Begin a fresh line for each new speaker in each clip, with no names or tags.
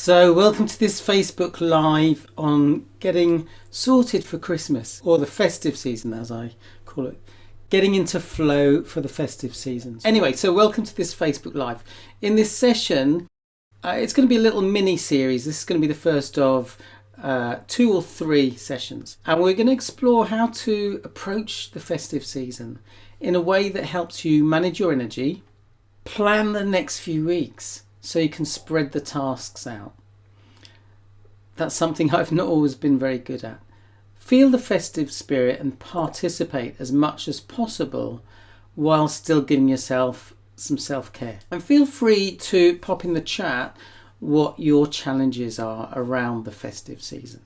So welcome to this Facebook Live on getting sorted for Christmas, or the festive season as I call it. Getting into flow for the festive seasons. Anyway, so welcome to this Facebook Live. In this session, it's going to be a little mini series. This is going to be the first of 2 or 3 sessions. And we're going to explore how to approach the festive season in a way that helps you manage your energy, plan the next few weeks, so you can spread the tasks out. That's something I've not always been very good at. Feel the festive spirit and participate as much as possible while still giving yourself some self-care. And feel free to pop in the chat what your challenges are around the festive season.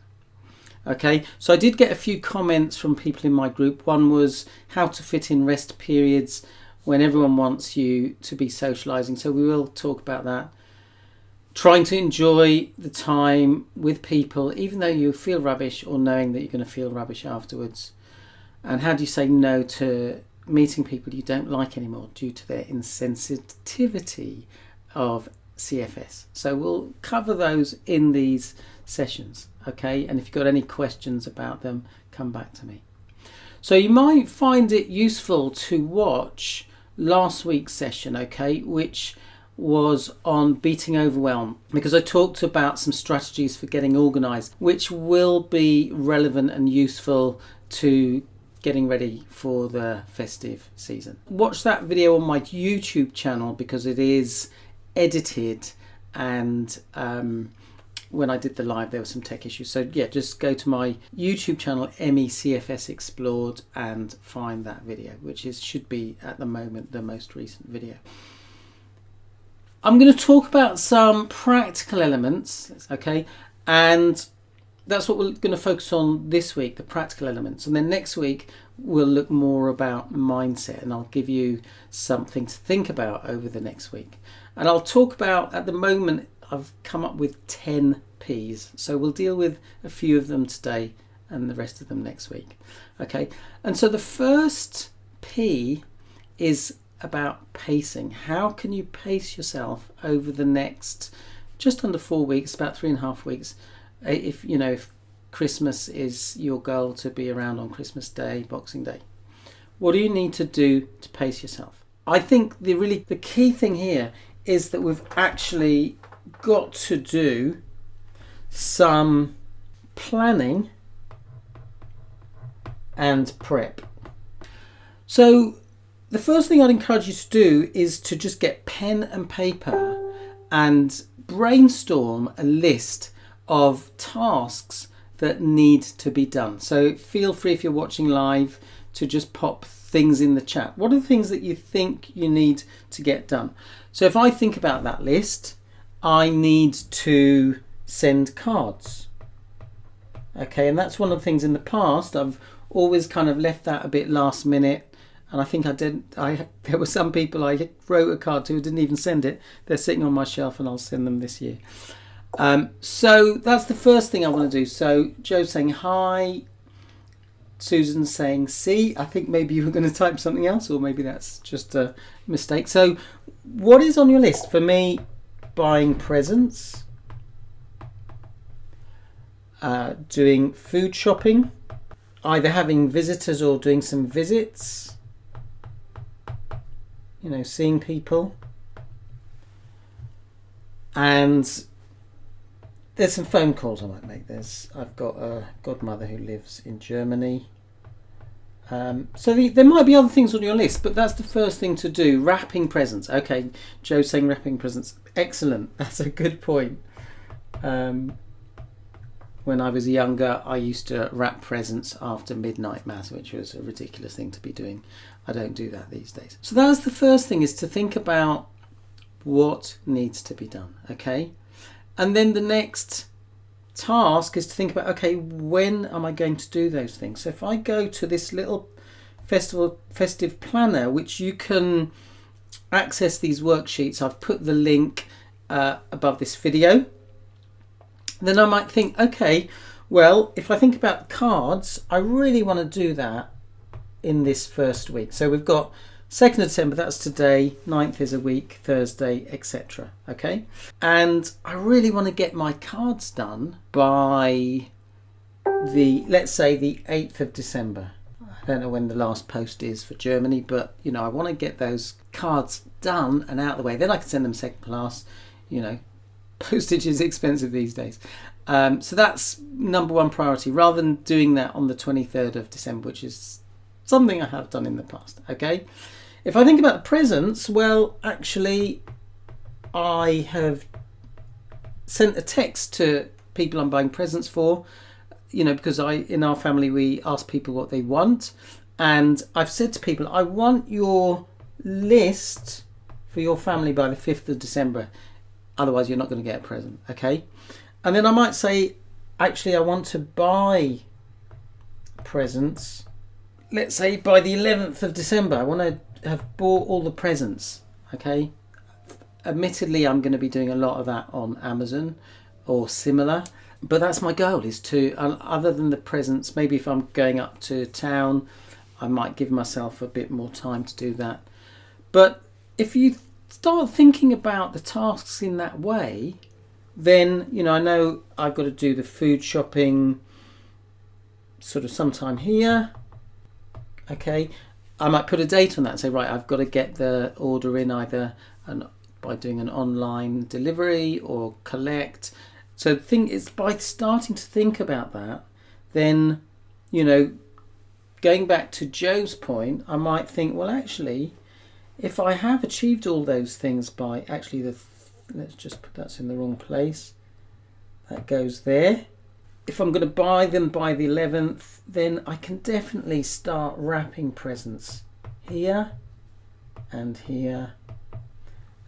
Okay, so I did get a few comments from people in my group. One was how to fit in rest periods when everyone wants you to be socializing, so we will talk about that. Trying to enjoy the time with people even though you feel rubbish, or knowing that you're going to feel rubbish afterwards. And how do you say no to meeting people you don't like anymore due to their insensitivity of CFS. So we'll cover those in these sessions, okay? And if you've got any questions about them, come back to me. So you might find it useful to watch last week's session, okay, which was on beating overwhelm, because I talked about some strategies for getting organized, which will be relevant and useful to getting ready for the festive season. Watch that video on my YouTube channel because it is edited, and when I did the live there were some tech issues, so yeah, just go to my YouTube channel MECFS Explored and find that video, which should be at the moment the most recent video. I'm going to talk about some practical elements, okay, and that's what we're going to focus on this week, the practical elements, and then next week we'll look more about mindset, and I'll give you something to think about over the next week. And I'll talk about, at the moment I've come up with 10 P's, so we'll deal with a few of them today and the rest of them next week. Okay, and so the first P is about pacing. How can you pace yourself over the next just under 4 weeks, about 3.5 weeks, if Christmas is your goal, to be around on Christmas Day, Boxing Day. What do you need to do to pace yourself? I think the key thing here is that we've actually got to do some planning and prep. So the first thing I'd encourage you to do is to just get pen and paper and brainstorm a list of tasks that need to be done. So feel free, if you're watching live, to just pop things in the chat. What are the things that you think you need to get done? So if I think about that list, I need to send cards. Okay, and that's one of the things in the past I've always kind of left that a bit last minute. And I think there were some people I wrote a card to who didn't even send it. They're sitting on my shelf and I'll send them this year. So that's the first thing I want to do. So Joe's saying hi. Susan's saying see. I think maybe you were going to type something else, or maybe that's just a mistake. So what is on your list? For me, buying presents, doing food shopping, either having visitors or doing some visits, seeing people. And there's some phone calls I might make. I've got a godmother who lives in Germany. So there might be other things on your list, but that's the first thing to do. Wrapping presents. Okay, Joe's saying wrapping presents. Excellent. That's a good point. When I was younger, I used to wrap presents after midnight mass, which was a ridiculous thing to be doing. I don't do that these days. So that's the first thing, is to think about what needs to be done, okay? And then the next task is to think about, okay, when am I going to do those things? So if I go to this little festive planner, which you can access these worksheets, I've put the link above this video. Then I might think, okay, well, if I think about cards, I really want to do that in this first week. So we've got 2nd of December, that's today. 9th is a week, Thursday, etc. Okay? And I really want to get my cards done by let's say the 8th of December. I don't know when the last post is for Germany, but I want to get those cards done and out of the way. Then I can send them second class. Postage is expensive these days. So that's number one priority, rather than doing that on the 23rd of December, which is something I have done in the past. Okay. If I think about the presents, well, actually, I have sent a text to people I'm buying presents for, because in our family, we ask people what they want. And I've said to people, I want your list for your family by the 5th of December. Otherwise, you're not going to get a present. Okay. And then I might say, actually, I want to buy presents, let's say by the 11th of December. I want to have bought all the presents. Okay. Admittedly, I'm going to be doing a lot of that on Amazon or similar. But that's my goal, is to, other than the presents, maybe if I'm going up to town, I might give myself a bit more time to do that. But if you start thinking about the tasks in that way, then, I know I've got to do the food shopping sort of sometime here. Okay. I might put a date on that and say, right, I've got to get the order in either by doing an online delivery or collect. So the thing is, by starting to think about that, then, going back to Joe's point, I might think, well, actually, if I have achieved all those things by let's just put that's in the wrong place. That goes there. If I'm going to buy them by the 11th, then I can definitely start wrapping presents here and here.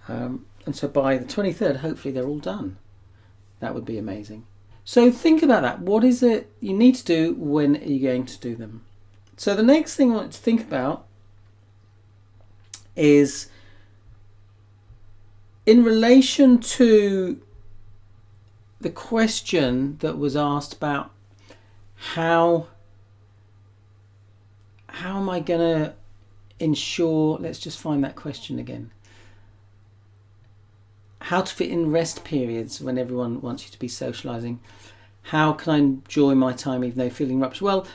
And so by the 23rd, hopefully they're all done. That would be amazing. So think about that. What is it you need to do? When are you going to do them? So the next thing I want to think about is in relation to the question that was asked about how am I going to ensure, let's just find that question again. How to fit in rest periods when everyone wants you to be socialising. How can I enjoy my time even though feeling rubbish? Well,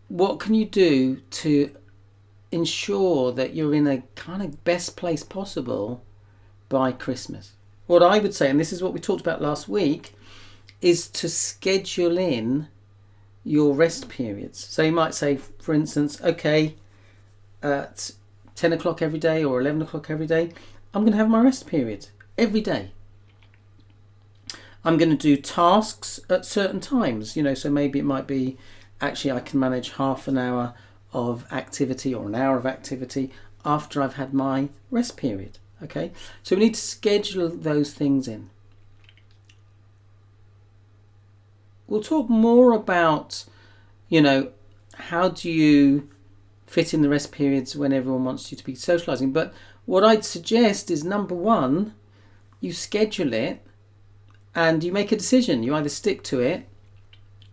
what can you do to ensure that you're in a kind of best place possible by Christmas? What I would say, and this is what we talked about last week, is to schedule in your rest periods. So you might say, for instance, okay, at 10 o'clock every day or 11 o'clock every day, I'm going to have my rest period every day. I'm going to do tasks at certain times, so maybe it might be, actually I can manage half an hour of activity or an hour of activity after I've had my rest period. Okay, so we need to schedule those things in. We'll talk more about, how do you fit in the rest periods when everyone wants you to be socialising. But what I'd suggest is, number one, you schedule it and you make a decision. You either stick to it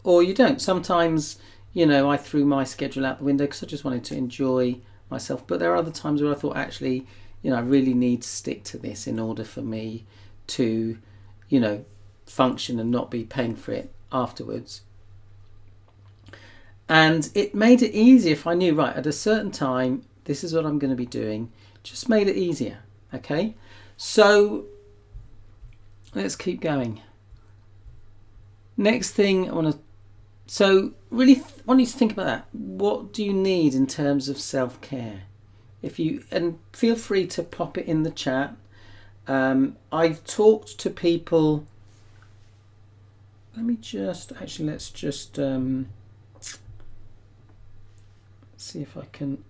or you don't. Sometimes, I threw my schedule out the window because I just wanted to enjoy myself. But there are other times where I thought, actually, I really need to stick to this in order for me to, function and not be paying for it afterwards. And it made it easier if I knew, right, at a certain time, this is what I'm going to be doing. Just made it easier. Okay, so let's keep going. Next thing I want to, really want you to think about that. What do you need in terms of self-care? And feel free to pop it in the chat. I've talked to people. Let's just see if I can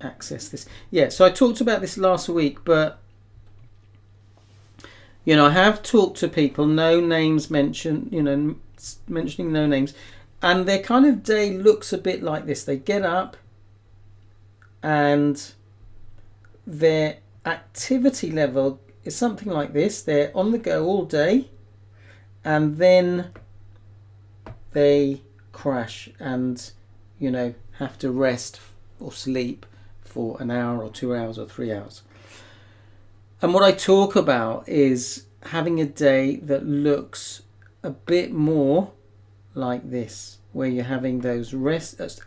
access this. Yeah, so I talked about this last week, but I have talked to people, no names mentioned, mentioning no names, and their kind of day looks a bit like this. They get up and their activity level is something like this. They're on the go all day and then they crash and have to rest or sleep for an hour or 2 hours or 3 hours. And what I talk about is having a day that looks a bit more like this, where you're having those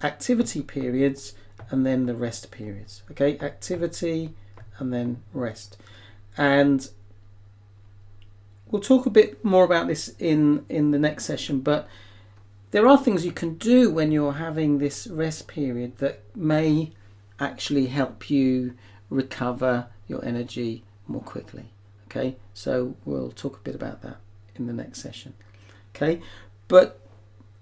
activity periods and then the rest periods. Okay, activity and then rest. And we'll talk a bit more about this in the next session, but there are things you can do when you're having this rest period that may actually help you recover your energy more quickly. Okay, so we'll talk a bit about that in the next session. Okay, but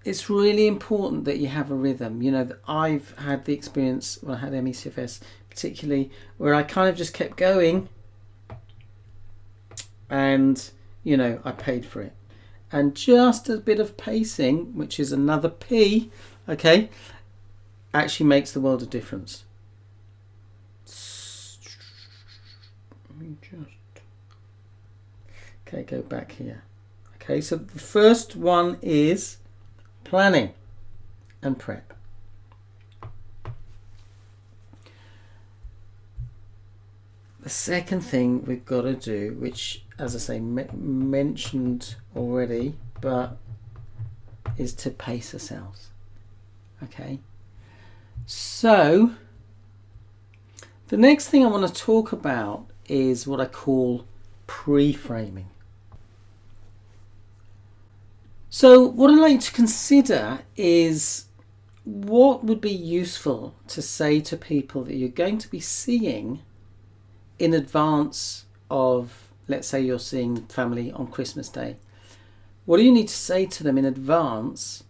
it's really important that you have a rhythm. You know, that I've had the experience when I had ME/CFS particularly, where I kind of just kept going and, you know, I paid for it. And just a bit of pacing, which is another P, okay, actually makes the world of difference. Okay, go back here. Okay, so the first one is planning and prep. The second thing we've got to do, which, as I say, mentioned already, but is to pace ourselves. Okay, so the next thing I want to talk about is what I call pre-framing. So what I'd like to consider is what would be useful to say to people that you're going to be seeing in advance of, let's say you're seeing family on Christmas Day. What do you need to say to them in advance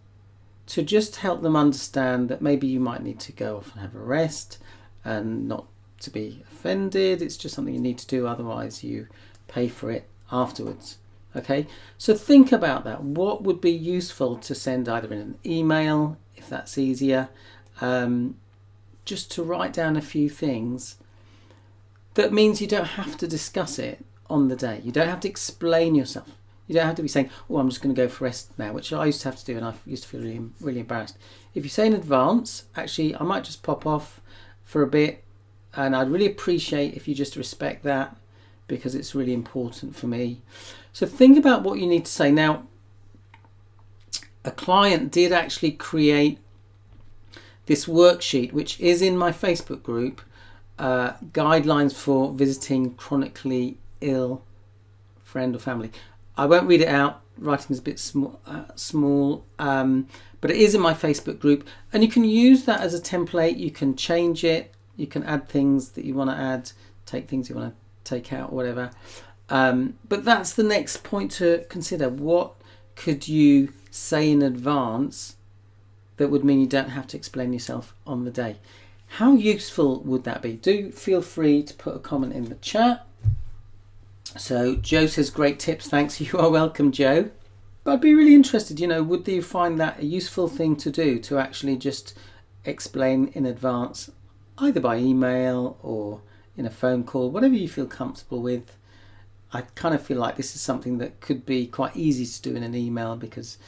to just help them understand that maybe you might need to go off and have a rest, and not to be offended, it's just something you need to do, otherwise you pay for it afterwards. Okay, so think about that. What would be useful to send either in an email, if that's easier, just to write down a few things. That means you don't have to discuss it on the day. You don't have to explain yourself. You don't have to be saying, oh, I'm just going to go for rest now, which I used to have to do, and I used to feel really, really embarrassed. If you say in advance, actually, I might just pop off for a bit, and I'd really appreciate if you just respect that, because it's really important for me. So think about what you need to say. Now, a client did actually create this worksheet, which is in my Facebook group, guidelines for visiting chronically ill friend or family. I won't read it out, writing is a bit small, but it is in my Facebook group, and you can use that as a template. You can change it, you can add things that you want to add, take things you want to take out, whatever. But that's the next point to consider. What could you say in advance that would mean you don't have to explain yourself on the day? How useful would that be? Do feel free to put a comment in the chat. So Joe says, great tips, thanks. You are welcome, Joe. But I'd be really interested, you know, would you find that a useful thing to do, to actually just explain in advance, either by email or in a phone call, whatever you feel comfortable with. I kind of feel like this is something that could be quite easy to do in an email, because,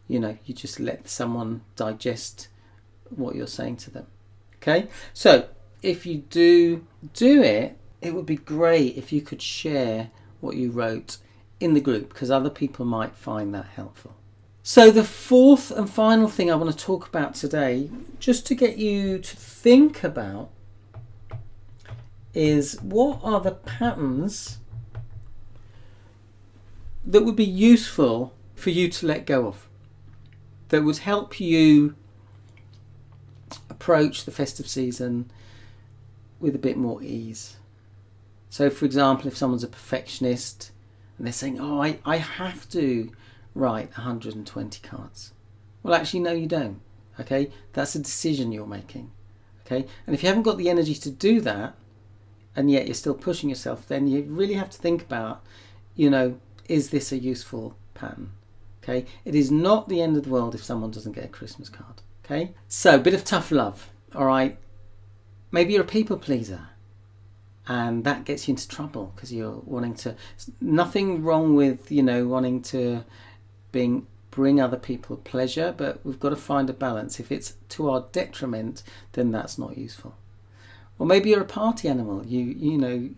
you know, you just let someone digest what you're saying to them. Okay, so if you do it, it would be great if you could share what you wrote in the group, because other people might find that helpful. So the fourth and final thing I want to talk about today, just to get you to think about, is what are the patterns that would be useful for you to let go of, that would help you approach the festive season with a bit more ease. So for example, if someone's a perfectionist and they're saying, oh, I have to write 120 cards. Well, actually, no, you don't. Okay, that's a decision you're making. Okay, and if you haven't got the energy to do that, and yet you're still pushing yourself, then you really have to think about, you know, is this a useful pattern? Okay, it is not the end of the world if someone doesn't get a Christmas card. Okay, so a bit of tough love. All right, maybe you're a people pleaser, and that gets you into trouble because you're wanting to. Nothing wrong with, you know, wanting to being bring other people pleasure, but we've got to find a balance. If it's to our detriment, then that's not useful. Or maybe you're a party animal. You know,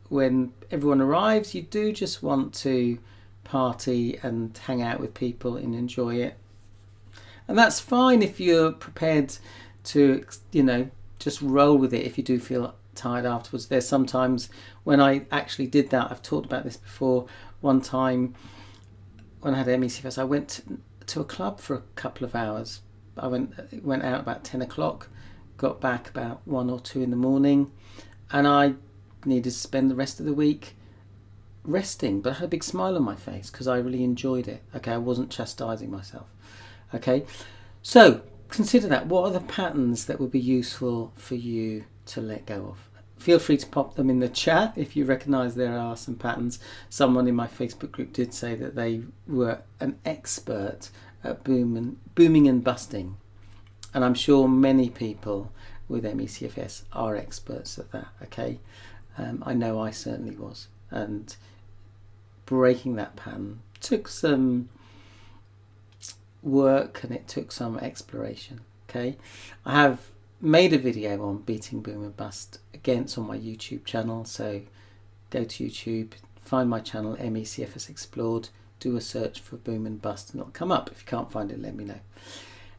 when everyone arrives, you do just want to party and hang out with people and enjoy it. And that's fine if you're prepared to, you know, just roll with it if you do feel tired afterwards. There's sometimes when I actually did that, I've talked about this before, one time when I had MECFS, I went to a club for a couple of hours. I went out about 10 o'clock, got back about 1 or 2 in the morning, and I needed to spend the rest of the week resting, but I had a big smile on my face because I really enjoyed it. Okay, I wasn't chastising myself. Okay, so consider that. What are the patterns that would be useful for you to let go of? Feel free to pop them in the chat if you recognise there are some patterns. Someone in my Facebook group did say that they were an expert at booming and busting. And I'm sure many people with MECFS are experts at that, okay? I know I certainly was. And breaking that pattern took some work and it took some exploration, okay? I have made a video on beating boom and bust against on my YouTube channel, so go to YouTube, find my channel MECFS Explored, do a search for boom and bust and it'll come up. If you can't find it, let me know.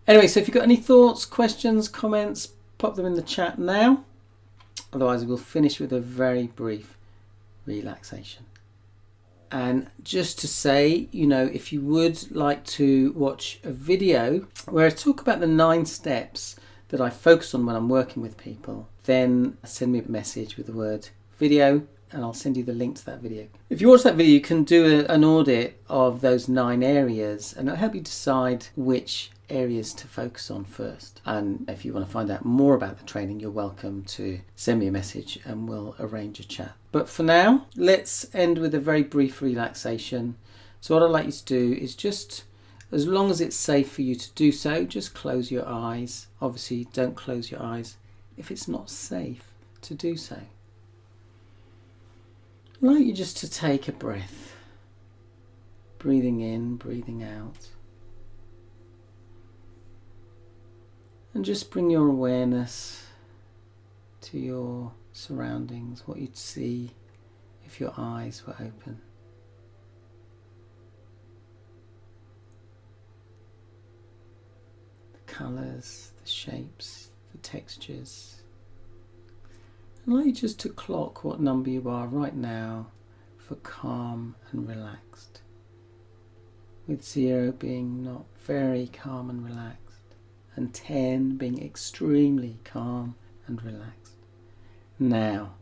Anyway, so if you've got any thoughts, questions, comments, pop them in the chat now. Otherwise we'll finish with a very brief relaxation. And just to say, you know, if you would like to watch a video where I talk about the 9 steps that I focus on when I'm working with people, then send me a message with the word video and I'll send you the link to that video. If you watch that video, you can do an audit of those 9 areas and it'll help you decide which areas to focus on first. And if you want to find out more about the training, you're welcome to send me a message and we'll arrange a chat. But for now, let's end with a very brief relaxation. So what I'd like you to do is just, as long as it's safe for you to do so, just close your eyes. Obviously, don't close your eyes if it's not safe to do so. I'd like you just to take a breath, breathing in, breathing out. And just bring your awareness to your surroundings, what you'd see if your eyes were open. The colours, the shapes, the textures. I'd like you just to clock what number you are right now for calm and relaxed, with 0 being not very calm and relaxed, and 10 being extremely calm and relaxed. Now,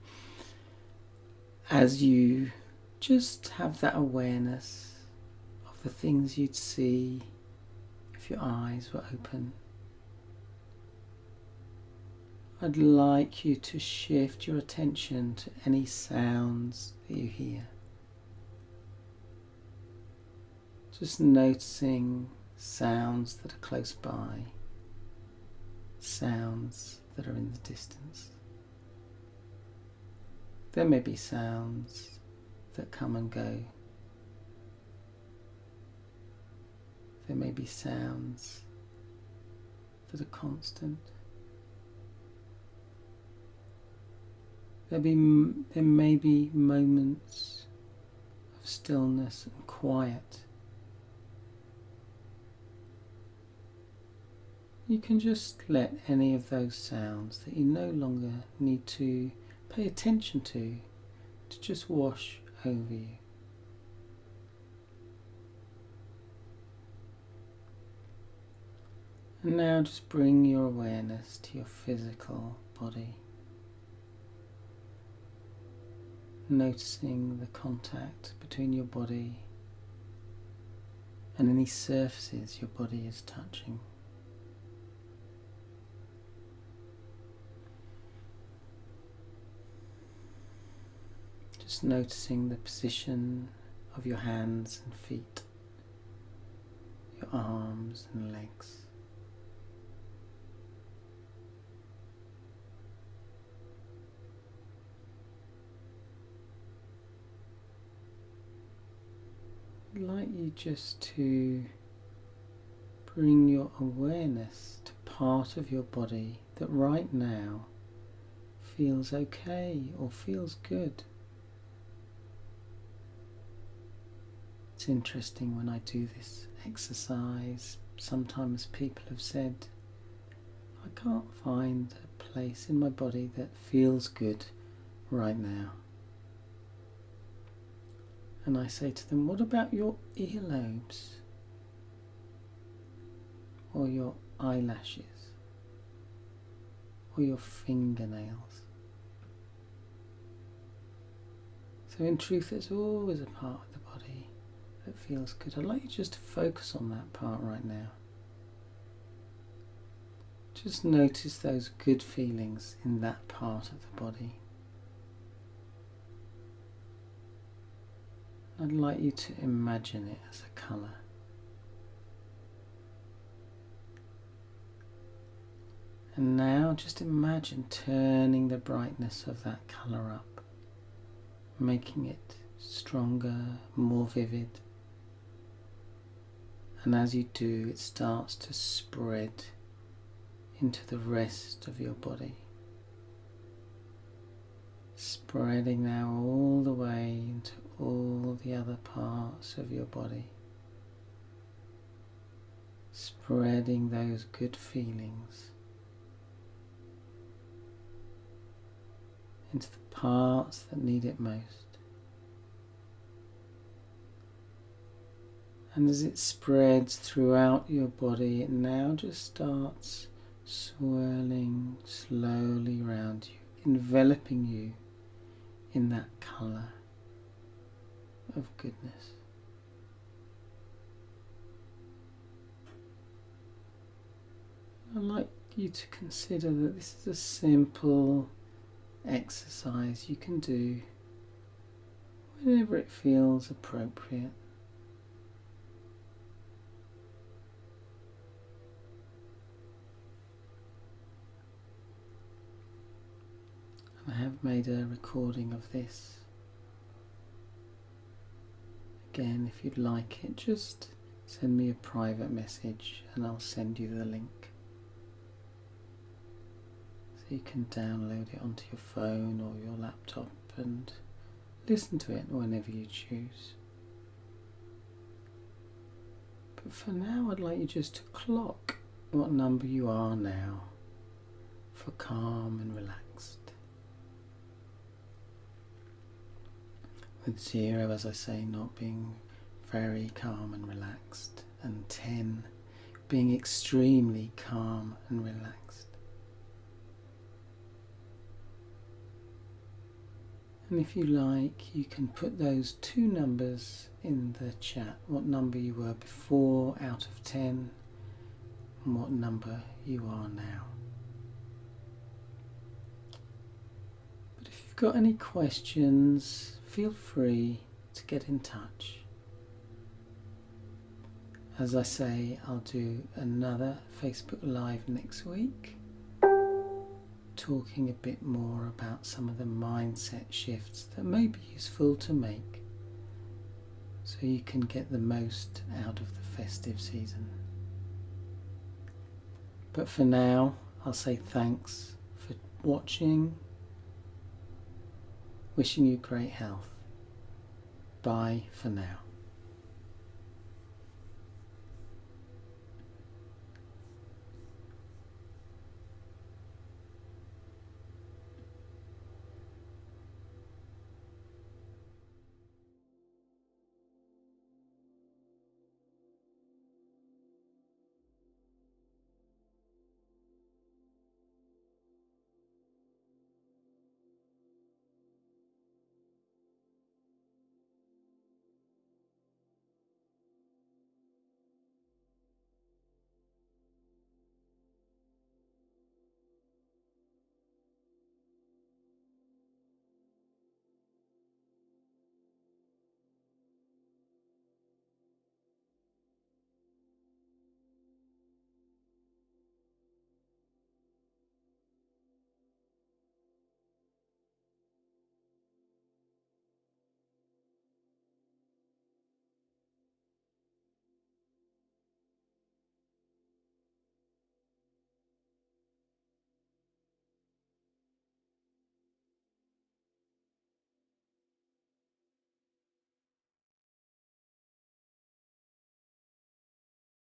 as you just have that awareness of the things you'd see if your eyes were open, I'd like you to shift your attention to any sounds that you hear. Just noticing sounds that are close by, sounds that are in the distance. There may be sounds that come and go. There may be sounds that are constant. There may be moments of stillness and quiet. You can just let any of those sounds that you no longer need to pay attention to just wash over you. And now just bring your awareness to your physical body, noticing the contact between your body and any surfaces your body is touching. Just noticing the position of your hands and feet, your arms and legs. I'd like you just to bring your awareness to part of your body that right now feels okay or feels good. It's interesting when I do this exercise, sometimes people have said, I can't find a place in my body that feels good right now. And I say to them, what about your earlobes? Or your eyelashes? Or your fingernails? So in truth, there's always a part of the body that feels good. I'd like you just to focus on that part right now. Just notice those good feelings in that part of the body. I'd like you to imagine it as a colour. And now just imagine turning the brightness of that colour up, making it stronger, more vivid. And as you do, it starts to spread into the rest of your body. Spreading now all the way into all the other parts of your body. Spreading those good feelings into the parts that need it most. And as it spreads throughout your body, it now just starts swirling slowly around you, enveloping you in that colour of goodness. I'd like you to consider that this is a simple exercise you can do whenever it feels appropriate. I have made a recording of this. Again, if you'd like it, just send me a private message and I'll send you the link. So you can download it onto your phone or your laptop and listen to it whenever you choose. But for now, I'd like you just to clock what number you are now for calm and relaxed. With 0, as I say, not being very calm and relaxed, and 10 being extremely calm and relaxed. And if you like, you can put those two numbers in the chat, what number you were before out of 10 and what number you are now. But if you've got any questions, feel free to get in touch. As I say, I'll do another Facebook Live next week, talking a bit more about some of the mindset shifts that may be useful to make so you can get the most out of the festive season. But for now, I'll say thanks for watching. Wishing you great health. Bye for now.